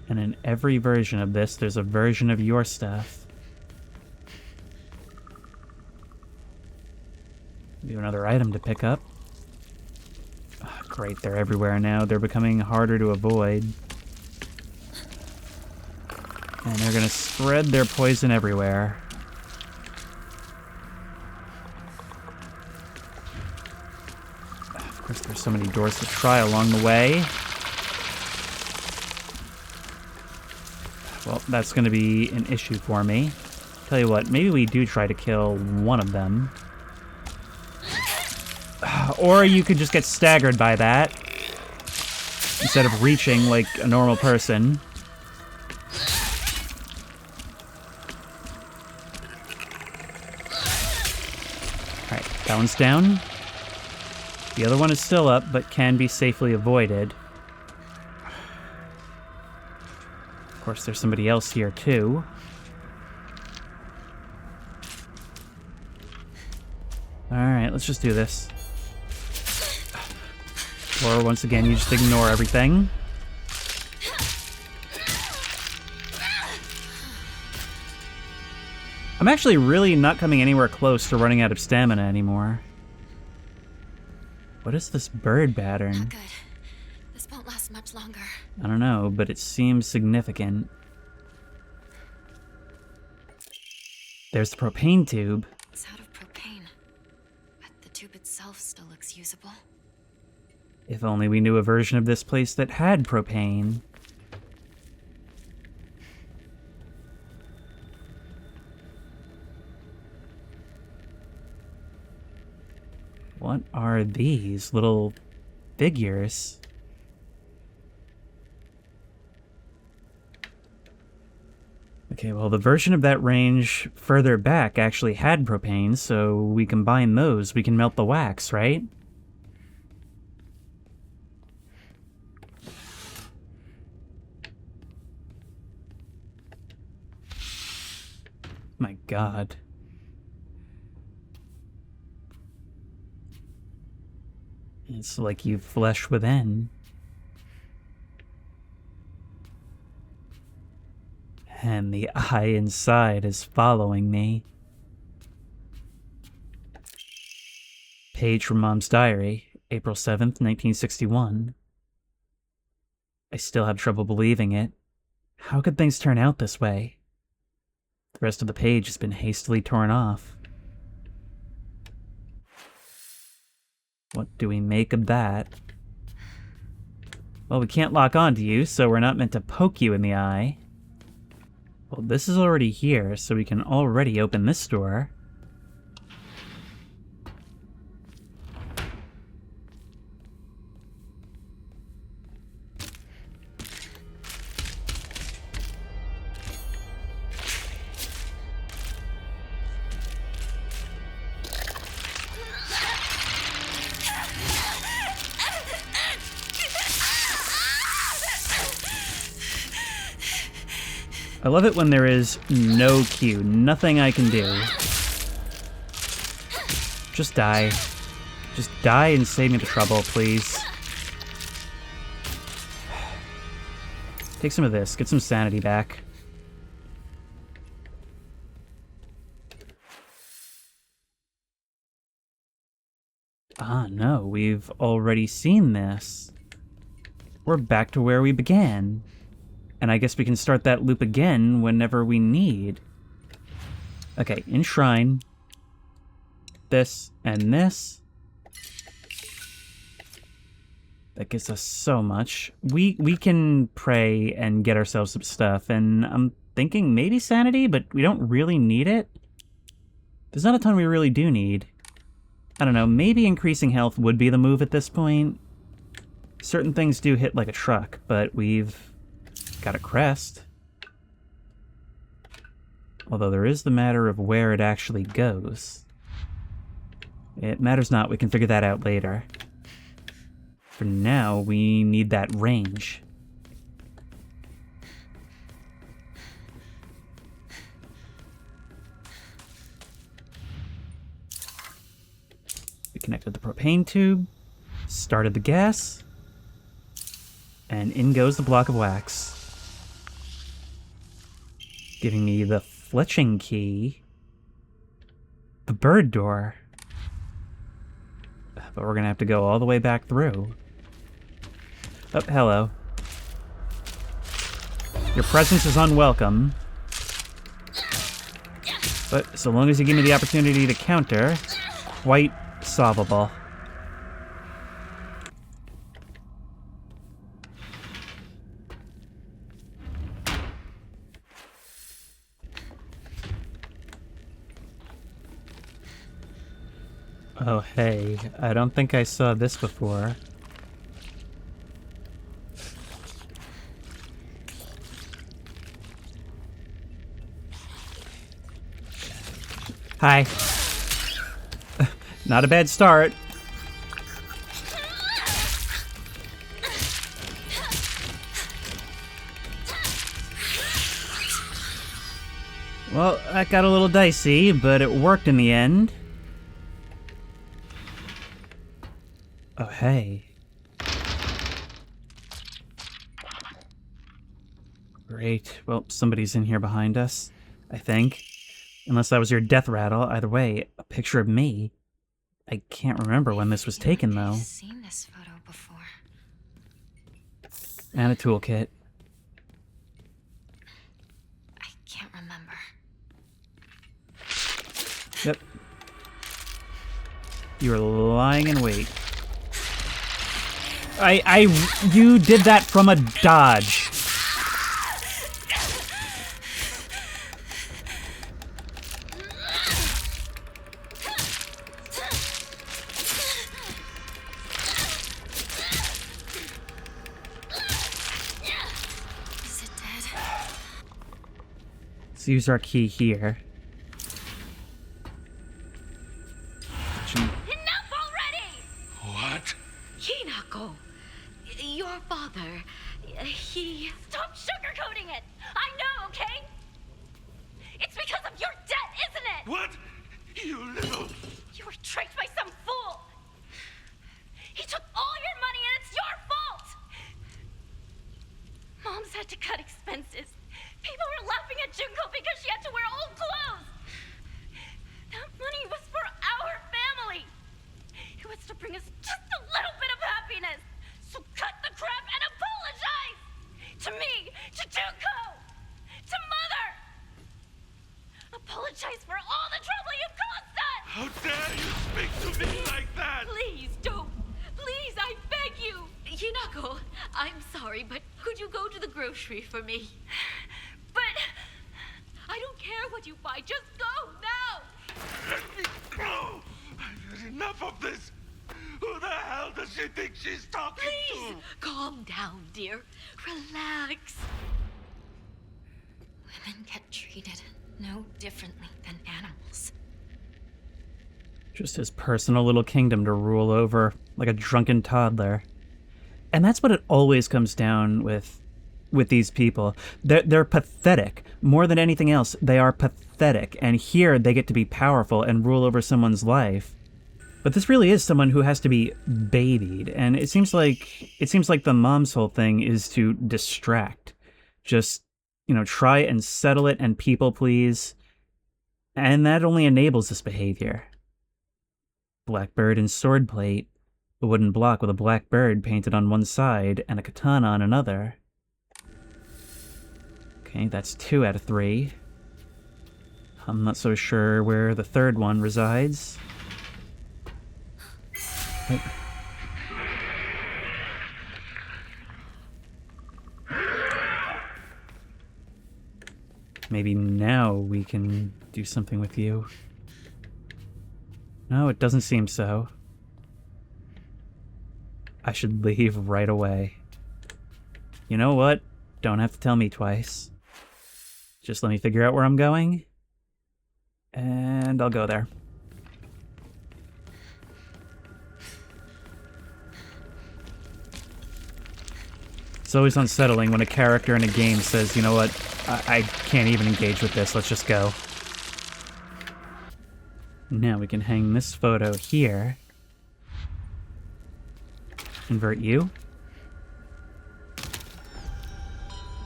And in every version of this, there's a version of your stuff. We have another item to pick up. Oh, great, they're everywhere now. They're becoming harder to avoid. And they're gonna spread their poison everywhere. Of course, there's so many doors to try along the way. Well, that's going to be an issue for me. Tell you what, maybe we do try to kill one of them. Or you could just get staggered by that instead of reaching like a normal person. Alright, that one's down. The other one is still up, but can be safely avoided. Of course, there's somebody else here, too. Alright, let's just do this. Or, once again, you just ignore everything. I'm actually really not coming anywhere close to running out of stamina anymore. What is this bird pattern? Not good. This won't last much longer. I don't know, but it seems significant. There's the propane tube. It's out of propane, but the tube itself still looks usable. If only we knew a version of this place that had propane. What are these little figures? Okay, well, the version of that range further back actually had propane, so we combine those. We can melt the wax, right? My God. It's like you've flesh within. And the eye inside is following me. Page from Mom's diary, April 7th, 1961. I still have trouble believing it. How could things turn out this way? The rest of the page has been hastily torn off. What do we make of that? Well, we can't lock onto you, so we're not meant to poke you in the eye. Well, this is already here, so we can already open this door. I love it when there is no cue, nothing I can do. Just die. Just die and save me the trouble, please. Take some of this, get some sanity back. Ah, no, we've already seen this. We're back to where we began. And I guess we can start that loop again whenever we need. Okay, enshrine. This and this. That gives us so much. We can pray and get ourselves some stuff, and I'm thinking maybe sanity, but we don't really need it. There's not a ton we really do need. I don't know, maybe increasing health would be the move at this point. Certain things do hit like a truck, but we've got a crest. Although there is the matter of where it actually goes. It matters not, we can figure that out later. For now, we need that range. We connected the propane tube, started the gas, and in goes the block of wax. Giving me the fletching key. The bird door. But we're gonna have to go all the way back through. Oh, hello. Your presence is unwelcome. But so long as you give me the opportunity to counter, quite solvable. Oh, hey. I don't think I saw this before. Hi. Not a bad start. Well, that got a little dicey, but it worked in the end. Oh, hey. Great. Well, somebody's in here behind us, I think. Unless that was your death rattle. Either way, a picture of me. I can't remember when this was taken, though. I've seen this photo before. And a toolkit. I can't remember. Yep. You were lying in wait. You did that from a dodge. Is it dead? Let's use our key here. Enough already! What? Hinako, your father, he... Stop sugarcoating it! I know, okay? It's because of your debt, isn't it? What? You little... You were tricked by some fool! He took all your money and it's your fault! Mom's had to cut expenses. People were laughing at Junko because she had to wear old clothes! That money was for our family! It was to bring us just a little bit of happiness! So cut the crap and apologize! To me, to Junko, to Mother! Apologize for all the trouble you've caused us! How dare you speak to me like that? Please don't. Please, I beg you. Hinako, I'm sorry, but could you go to the grocery for me? But I don't care what you buy. Just go now. Let me go! I've had enough of this! Who the hell does she think she's talking Please, to? calm down, dear. Relax. Women get treated no differently than animals. Just his personal little kingdom to rule over like a drunken toddler. And that's what it always comes down with these people. They're pathetic. More than anything else, they are pathetic. And here they get to be powerful and rule over someone's life. But this really is someone who has to be babied. And it seems like the mom's whole thing is to distract. Just, try and settle it and people please. And that only enables this behavior. Blackbird and sword plate. A wooden block with a black bird painted on one side and a katana on another. Okay, that's 2 out of 3. I'm not so sure where the third one resides. Oh. Maybe now we can do something with you. No, it doesn't seem so. I should leave right away. You know what? Don't have to tell me twice. Just let me figure out where I'm going. And I'll go there. It's always unsettling when a character in a game says, you know what, I can't even engage with this, let's just go. Now we can hang this photo here. Invert you.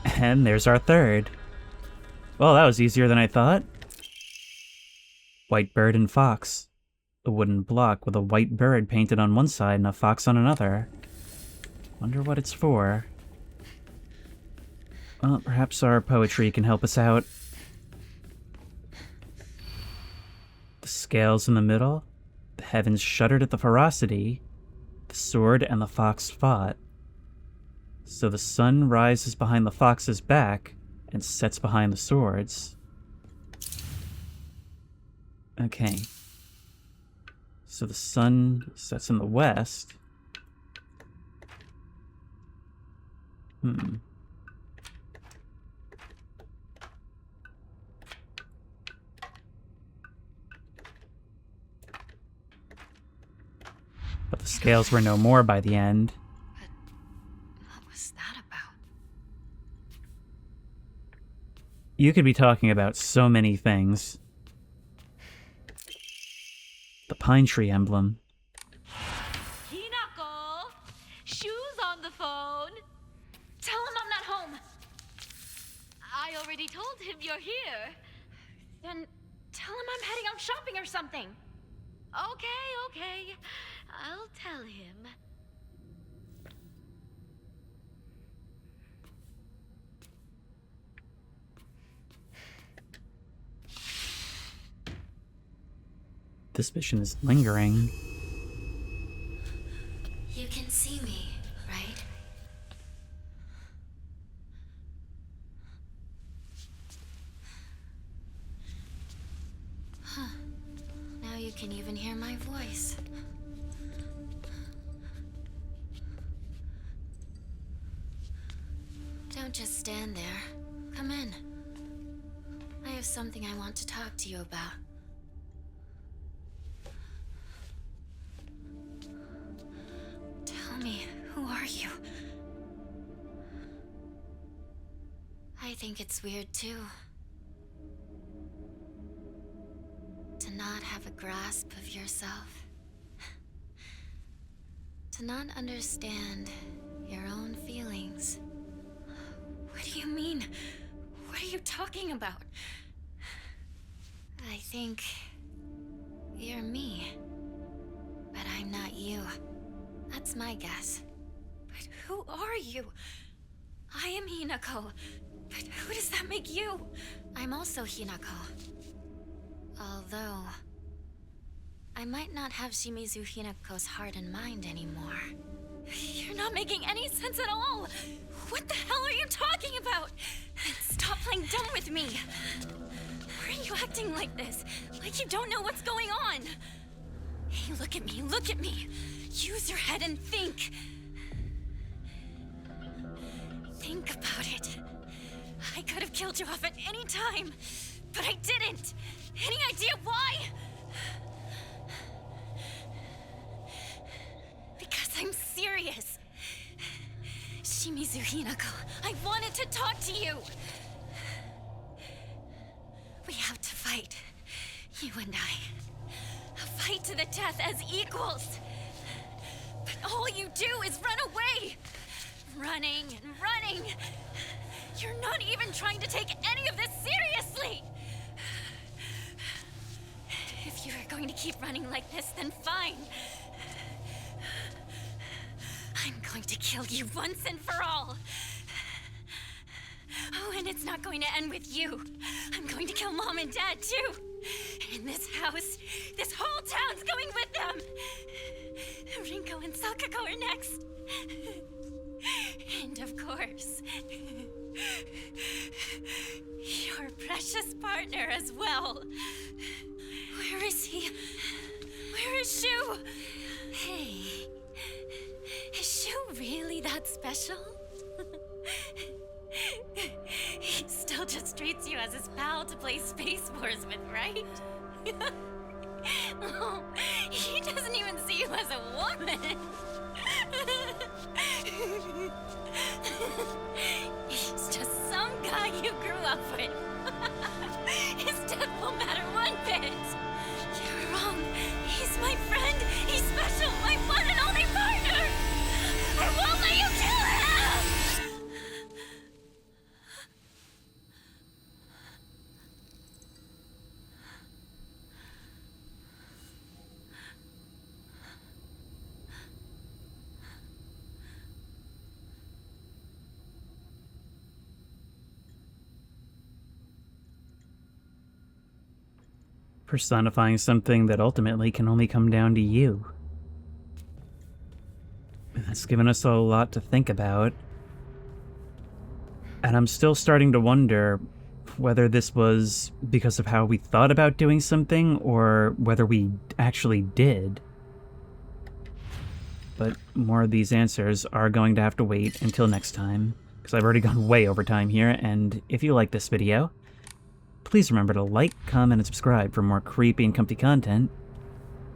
And there's our third. Well, that was easier than I thought. White bird and fox. A wooden block with a white bird painted on one side and a fox on another. Wonder what it's for. Well, perhaps our poetry can help us out. The scales in the middle. The heavens shuddered at the ferocity. The sword and the fox fought. So the sun rises behind the fox's back and sets behind the swords. Okay. So the sun sets in the west. But the scales were no more by the end. What was that about? You could be talking about so many things. The pine tree emblem. Hinako! Shu's on the phone! Tell him I'm not home! I already told him you're here. Then tell him I'm heading out shopping or something. Okay. I'll tell him. This vision is lingering. You can see me, right? Huh. Now you can even hear my voice. Don't just stand there. Come in. I have something I want to talk to you about. Tell me, who are you? I think it's weird too. To not have a grasp of yourself. To not understand your own feelings. What do you mean? What are you talking about? I think you're me, but I'm not you. That's my guess. But who are you? I am Hinako, but who does that make you? I'm also Hinako. Although, I might not have Shimizu Hinako's heart and mind anymore. You're not making any sense at all! What the hell are you talking about? Stop playing dumb with me! Why are you acting like this? Like you don't know what's going on? Hey, look at me, look at me! Use your head and think! Think about it. I could have killed you off at any time, but I didn't! Any idea why? Because I'm serious. Shimizu Hinako, I wanted to talk to you. We have to fight. You and I. A fight to the death as equals. But all you do is run away. Running and running. You're not even trying to take any of this seriously. If you are going to keep running like this, then fine. I'm going to kill you once and for all. Oh, and it's not going to end with you. I'm going to kill Mom and Dad, too. In this house, this whole town's going with them. Rinko and Sakako are next. And of course, your precious partner as well. Where is he? Where is Shu? Hey, is Shu really that special? He still just treats you as his pal to play Space Wars with, right? Oh, he doesn't even see you as a woman. He's just some guy you grew up with. His death won't matter one bit. You're wrong. He's my friend. He's special. My one and only partner. I won't let you kill him! Personifying something that ultimately can only come down to you. That's given us a lot to think about. And I'm still starting to wonder whether this was because of how we thought about doing something or whether we actually did. but more of these answers are going to have to wait until next time, because I've already gone way over time here, and if you like this video, please remember to like, comment, and subscribe for more creepy and comfy content.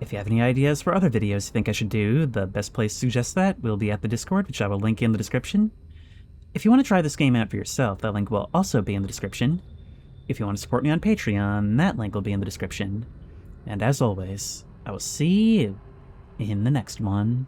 If you have any ideas for other videos you think I should do, the best place to suggest that will be at the Discord, which I will link in the description. If you want to try this game out for yourself, that link will also be in the description. If you want to support me on Patreon, that link will be in the description. And as always, I will see you in the next one.